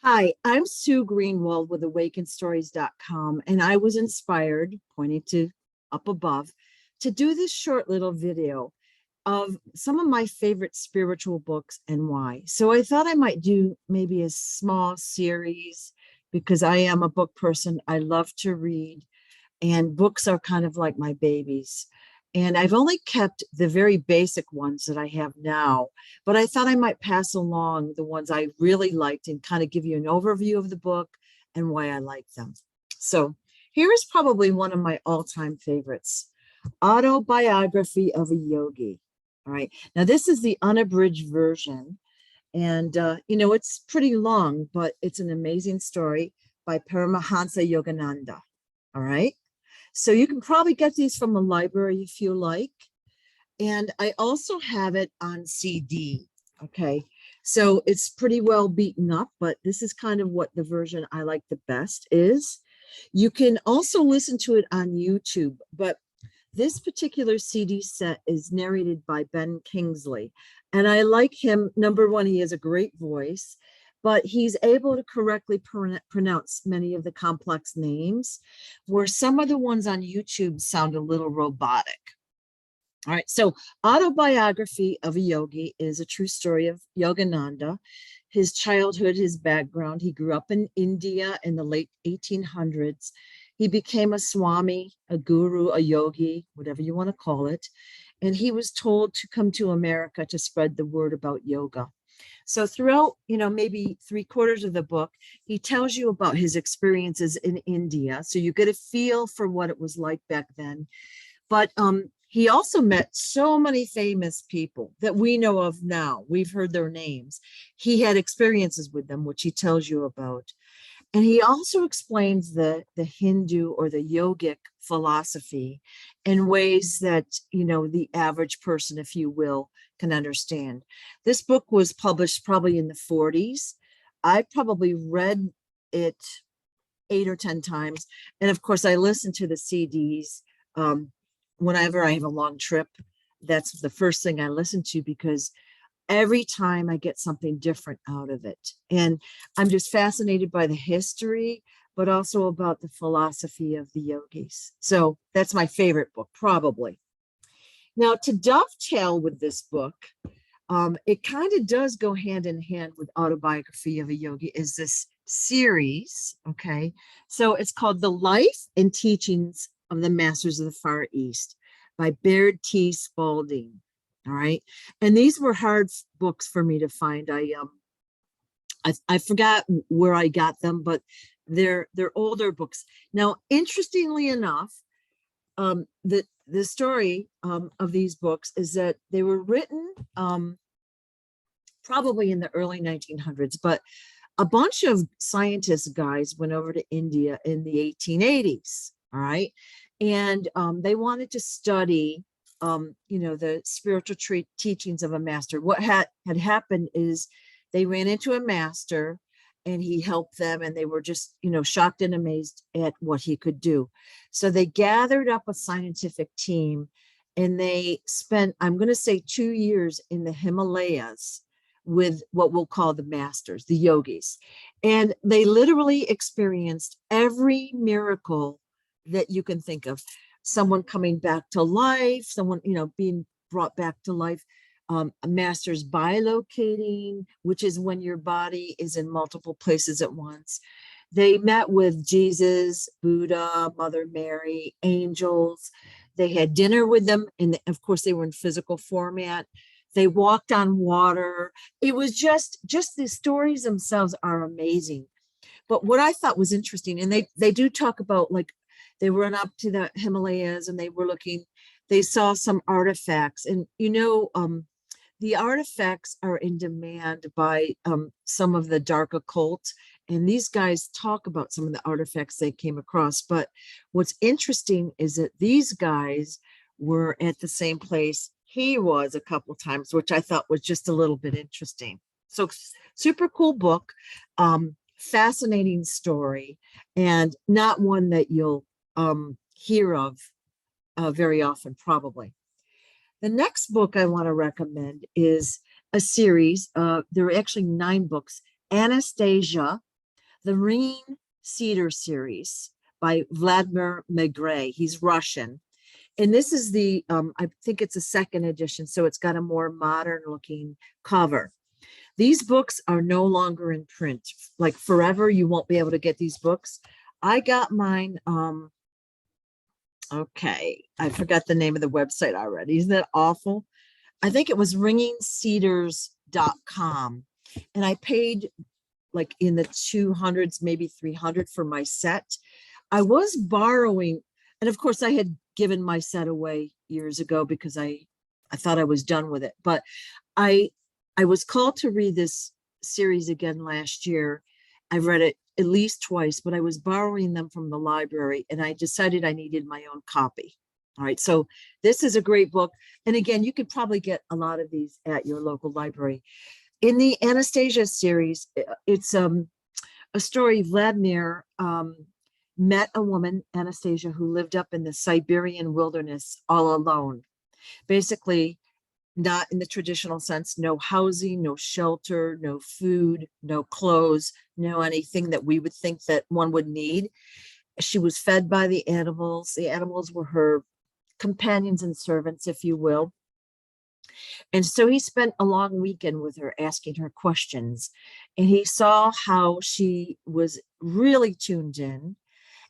Hi, I'm Sue Greenwald with awakenstories.com, and I was inspired, pointing to up above, to do this short little video of some of my favorite spiritual books and why. So I thought I might do maybe a small series because I am a book person. I love to read, and books are kind of like my babies. And I've only kept the very basic ones that I have now, but I thought I might pass along the ones I really liked and kind of give you an overview of the book and why I like them. So here is probably one of my all-time favorites, Autobiography of a Yogi. All right. Now, this is the unabridged version. And, it's pretty long, but it's an amazing story by Paramahansa Yogananda. All right. So you can probably get these from the library if you like. And I also have it on CD. Okay. So it's pretty well beaten up, but this is kind of what the version I like the best is. You can also listen to it on YouTube, but this particular CD set is narrated by Ben Kingsley. And I like him. Number one, he has a great voice, but he's able to correctly pronounce many of the complex names, where some of the ones on YouTube sound a little robotic. All right, so Autobiography of a Yogi is a true story of Yogananda, his childhood, his background. He grew up in India in the late 1800s. He became a Swami, a guru, a yogi, whatever you want to call it. And he was told to come to America to spread the word about yoga. So throughout, maybe 3/4 of the book, he tells you about his experiences in India. So you get a feel for what it was like back then. But he also met so many famous people that we know of now. We've heard their names. He had experiences with them, which he tells you about. And he also explains the Hindu or the yogic philosophy in ways that, the average person, if you will, can understand. This book was published probably in the 40s. I probably read it 8 or 10 times. And of course, I listen to the CDs whenever I have a long trip. That's the first thing I listen to because every time I get something different out of it. And I'm just fascinated by the history, but also about the philosophy of the yogis. So that's my favorite book, probably. Now, to dovetail with this book, it kind of does go hand in hand with Autobiography of a Yogi, is this series, okay? So it's called The Life and Teachings of the Masters of the Far East by Baird T. Spalding. All right. And these were hard books for me to find. I forgot where I got them, but they're older books. Now, interestingly enough, the story of these books is that they were written probably in the early 1900s, but a bunch of scientist guys went over to India in the 1880s. All right. And they wanted to study the spiritual teachings of a master. What had happened is they ran into a master and he helped them, and they were just, shocked and amazed at what he could do. So they gathered up a scientific team and they spent, I'm going to say, 2 years in the Himalayas with what we'll call the masters, the yogis. And they literally experienced every miracle that you can think of. Someone coming back to life, someone, being brought back to life, a master's bilocating, which is when your body is in multiple places at once. They met with Jesus, Buddha, Mother Mary, angels. They had dinner with them. And of course, they were in physical format. They walked on water. It was just the stories themselves are amazing. But what I thought was interesting, and they do talk about, like, they went up to the Himalayas and they saw some artifacts. And, the artifacts are in demand by some of the dark occult. And these guys talk about some of the artifacts they came across. But what's interesting is that these guys were at the same place he was a couple times, which I thought was just a little bit interesting. So super cool book, fascinating story, and not one that you'll hear of very often, probably. The next book I want to recommend is a series. There are actually 9 books. Anastasia the Ringing Cedar series by Vladimir Megre. He's Russian. And this is the, I think it's a second edition, so it's got a more modern looking cover. These books are no longer in print. Like forever, you won't be able to get these books. I got mine, okay, I forgot the name of the website already. Isn't that awful? I think it was ringingcedars.com. And I paid like in the 200s, maybe 300 for my set. I was borrowing, and of course I had given my set away years ago because I thought I was done with it. But I was called to read this series again last year. I've read it at least twice, but I was borrowing them from the library and I decided I needed my own copy. All right, so this is a great book. And again, you could probably get a lot of these at your local library. In the Anastasia series, it's a story. Vladimir met a woman, Anastasia, who lived up in the Siberian wilderness all alone. Basically, not in the traditional sense, no housing, no shelter, no food, no clothes, no anything that we would think that one would need. She was fed by the animals. The animals were her companions and servants, if you will. And so he spent a long weekend with her, asking her questions. And he saw how she was really tuned in.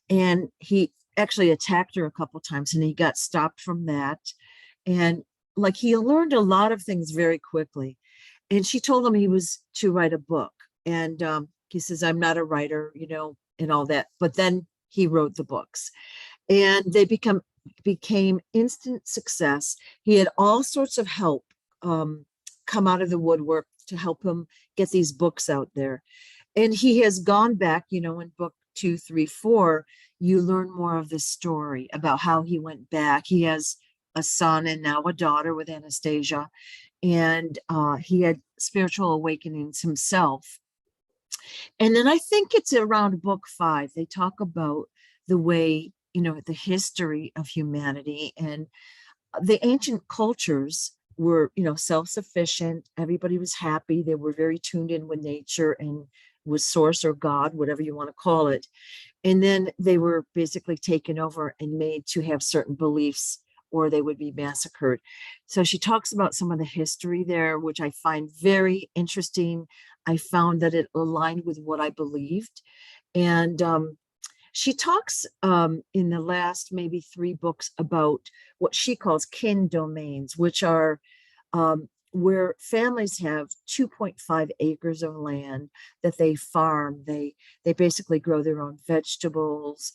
And he actually attacked her a couple of times and he got stopped from that. And like he learned a lot of things very quickly. And she told him he was to write a book. And he says, I'm not a writer, you know, and all that. But then he wrote the books and they became instant success. He had all sorts of help come out of the woodwork to help him get these books out there. And he has gone back, you know, in book 2, 3, 4, you learn more of the story about how he went back. He has a son and now a daughter with Anastasia. And he had spiritual awakenings himself. And then I think it's around book 5, they talk about the way, you know, the history of humanity and the ancient cultures were, you know, self-sufficient. Everybody was happy. They were very tuned in with nature and with source or God, whatever you want to call it. And then they were basically taken over and made to have certain beliefs or they would be massacred. So she talks about some of the history there, which I find very interesting. I found that it aligned with what I believed. And she talks in the last maybe 3 books about what she calls kin domains, which are where families have 2.5 acres of land that they farm. They basically grow their own vegetables,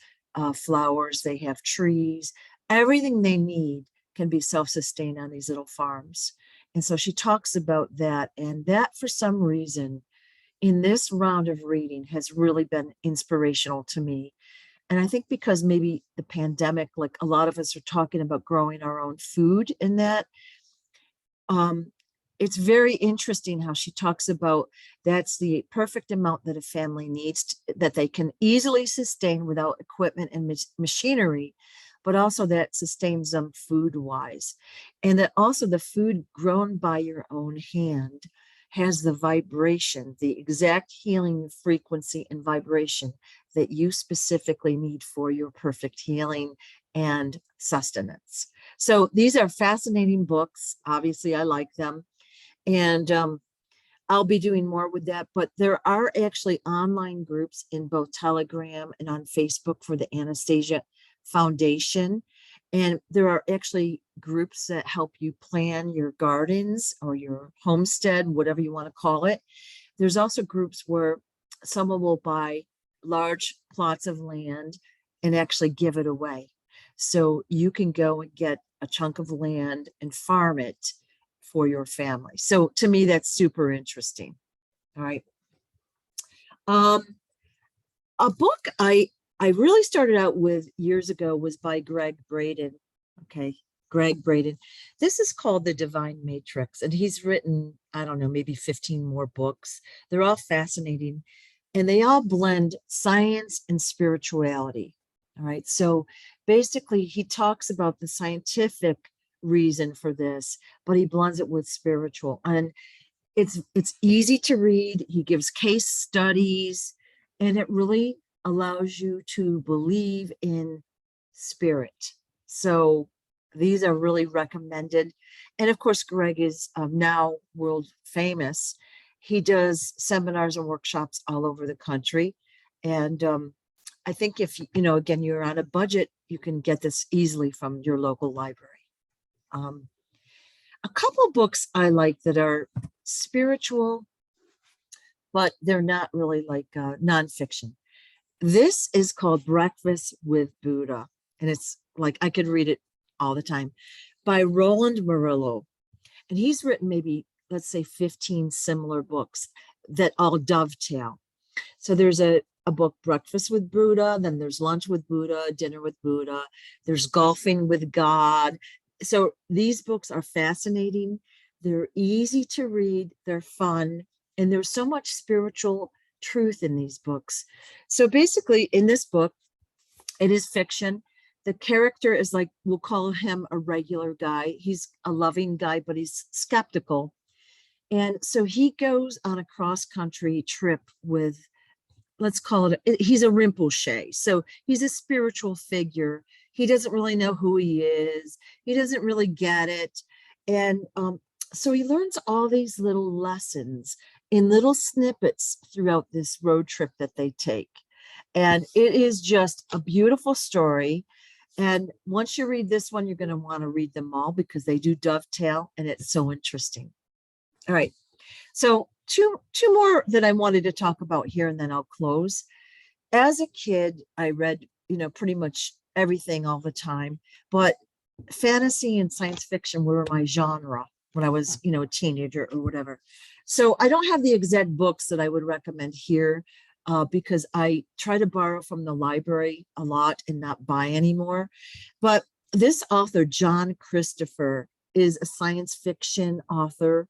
flowers, they have trees. Everything they need can be self-sustained on these little farms. And so she talks about that. And that, for some reason, in this round of reading has really been inspirational to me. And I think because maybe the pandemic, like a lot of us are talking about growing our own food in that, it's very interesting how she talks about that's the perfect amount that a family needs that they can easily sustain without equipment and machinery, but also that sustains them food wise. And that also the food grown by your own hand has the vibration, the exact healing frequency and vibration that you specifically need for your perfect healing and sustenance. So these are fascinating books. Obviously, I like them. And I'll be doing more with that. But there are actually online groups in both Telegram and on Facebook for the Anastasia Foundation. And there are actually groups that help you plan your gardens or your homestead, whatever you want to call it. There's also groups where someone will buy large plots of land and actually give it away. So you can go and get a chunk of land and farm it for your family. So to me, that's super interesting. All right. A book I really started out with years ago was by Greg Braden. Okay, Greg Braden. This is called The Divine Matrix, and he's written, I don't know, maybe 15 more books. They're all fascinating, and they all blend science and spirituality. All right, so basically he talks about the scientific reason for this, but he blends it with spiritual. And it's easy to read. He gives case studies. and it really allows you to believe in spirit. So these are really recommended. And of course, Greg is now world famous. He does seminars and workshops all over the country. And I think if, again, you're on a budget, you can get this easily from your local library. A couple books I like that are spiritual, but they're not really like nonfiction. This is called Breakfast with Buddha, and it's like I could read it all the time, by Roland Murillo. And he's written maybe, let's say, 15 similar books that all dovetail. So there's a book, Breakfast with Buddha, then there's Lunch with Buddha, Dinner with Buddha, there's Golfing with God. So these books are fascinating. They're easy to read, they're fun, and there's so much spiritual truth in these books. So basically, in this book, it is fiction. The character is like, we'll call him a regular guy. He's a loving guy, but he's skeptical. And so he goes on a cross-country trip with, let's call it, he's a Rinpoche. So he's a spiritual figure. He doesn't really know who he is. He doesn't really get it. And so he learns all these little lessons in little snippets throughout this road trip that they take. And it is just a beautiful story. And once you read this one, you're going to want to read them all because they do dovetail and it's so interesting. All right. So two more that I wanted to talk about here, and then I'll close. As a kid, I read, pretty much everything all the time, but fantasy and science fiction were my genre when I was, a teenager or whatever. So I don't have the exact books that I would recommend here because I try to borrow from the library a lot and not buy anymore. But this author, John Christopher, is a science fiction author.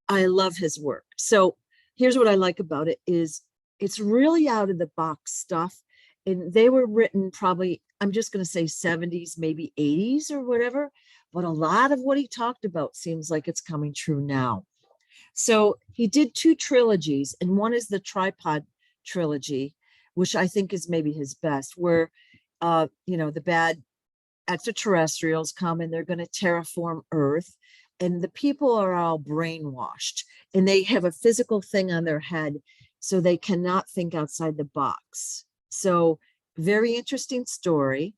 I love his work. So here's what I like about it is it's really out of the box stuff. And they were written probably, I'm just going to say 70s, maybe 80s or whatever. But a lot of what he talked about seems like it's coming true now. So he did 2 trilogies, and one is the Tripod trilogy, which I think is maybe his best, where, the bad extraterrestrials come and they're going to terraform Earth. And the people are all brainwashed and they have a physical thing on their head, so they cannot think outside the box. So very interesting story.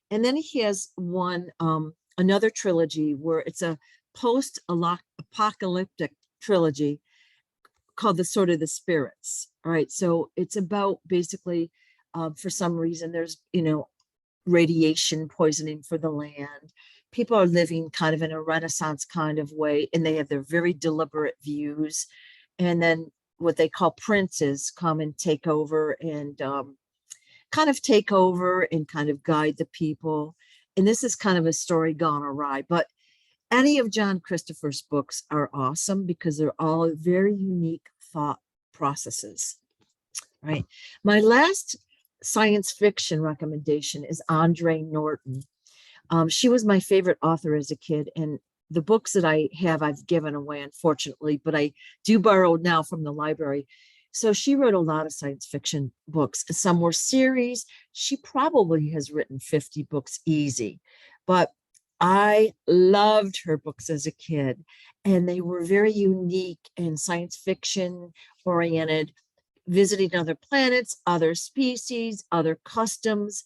And then he has another trilogy where it's a post-apocalyptic trilogy called the Sword of the Spirits. All right. So it's about basically, for some reason, there's, radiation poisoning for the land. People are living kind of in a Renaissance kind of way, and they have their very deliberate views. And then what they call princes come and take over and kind of guide the people. And this is kind of a story gone awry, but any of John Christopher's books are awesome because they're all very unique thought processes, right? My last science fiction recommendation is Andre Norton. She was my favorite author as a kid, and the books that I have, I've given away, unfortunately, but I do borrow now from the library. So she wrote a lot of science fiction books. Some were series. She probably has written 50 books easy, but I loved her books as a kid, and they were very unique and science fiction oriented, visiting other planets, other species, other customs.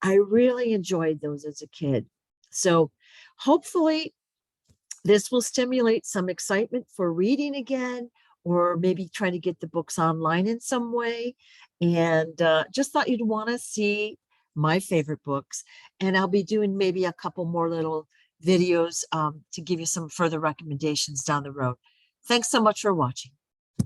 I really enjoyed those as a kid. So hopefully this will stimulate some excitement for reading again, or maybe trying to get the books online in some way. And just thought you'd want to see my favorite books. And I'll be doing maybe a couple more little videos to give you some further recommendations down the road. Thanks so much for watching.